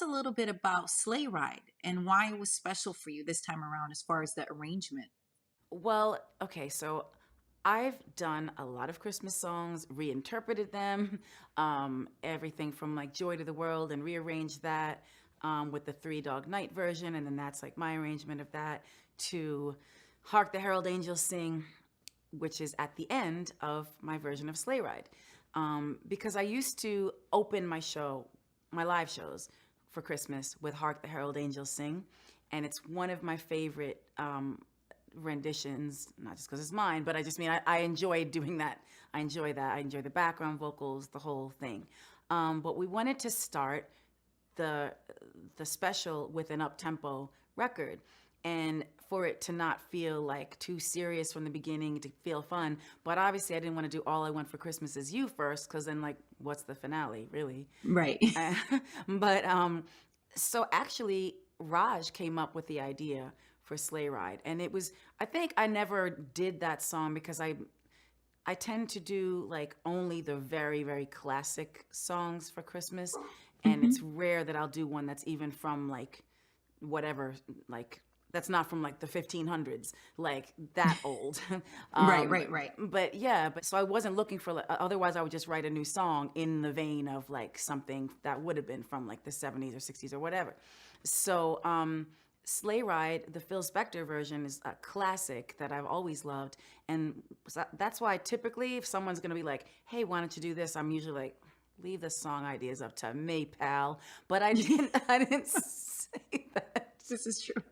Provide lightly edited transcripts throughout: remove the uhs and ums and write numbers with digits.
us a little bit about Sleigh Ride and why it was special for you this time around as far as the arrangement. Well, okay, so I've done a lot of Christmas songs, reinterpreted them, everything from like Joy to the World and rearranged that with the Three Dog Night version, and then that's like my arrangement of that, to Hark the Herald Angels Sing, which is at the end of my version of Sleigh Ride. Because I used to open my live shows for Christmas with Hark the Herald Angels Sing, and it's one of my favorite renditions, not just because it's mine, but I just mean I enjoy doing that. I enjoy that. I enjoy the background vocals, the whole thing. But we wanted to start the the special with an up tempo record, and for it to not feel like too serious from the beginning, to feel fun. But obviously, I didn't want to do All I Want for Christmas Is You first, because then like, what's the finale, really? Right. But so actually, Raj came up with the idea for Sleigh Ride, and it was, I think I never did that song because I tend to do like only the very, very classic songs for Christmas. And it's Hmm. rare that I'll do one that's even from like whatever, like that's not from like the 1500s, like that old. Right, right, right. But yeah, but so I wasn't looking for, otherwise I would just write a new song in the vein of like something that would have been from like the 70s or 60s or whatever. So, Sleigh Ride, the Phil Spector version, is a classic that I've always loved. And that's why typically if someone's going to be like, hey, why don't you do this? I'm usually like, leave the song ideas up to me, pal. But I didn't say that. This is true.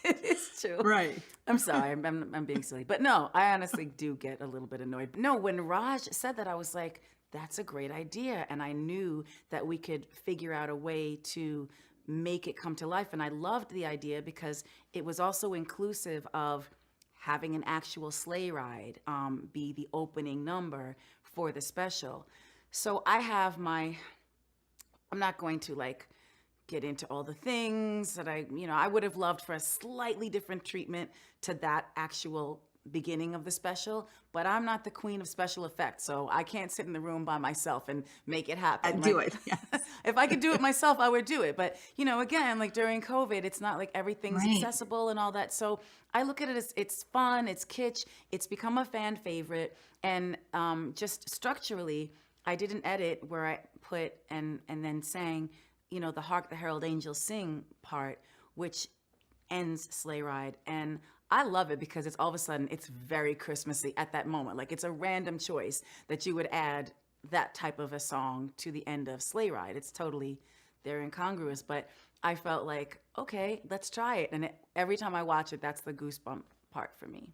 It is true. Right. I'm sorry, I'm being silly. But no, I honestly do get a little bit annoyed. No, when Raj said that, I was like, that's a great idea. And I knew that we could figure out a way to make it come to life. And I loved the idea because it was also inclusive of having an actual sleigh ride be the opening number for the special. So I'm not going to like get into all the things that I would have loved for a slightly different treatment to that actual beginning of the special, but I'm not the queen of special effects, so I can't sit in the room by myself and make it I happen. do Like, it. Yes. if I could do it myself, I would do it. But, again, like during COVID, it's not like everything's Right. accessible and all that. So I look at it as it's fun, it's kitsch, it's become a fan favorite. And just structurally, I did an edit where I put and then sang, the Hark the Herald Angels Sing part, which ends Sleigh Ride. And I love it because it's all of a sudden it's very Christmassy at that moment. Like it's a random choice that you would add that type of a song to the end of Sleigh Ride. It's totally, they're incongruous, but I felt like, okay, let's try it. And every time I watch it, that's the goosebump part for me.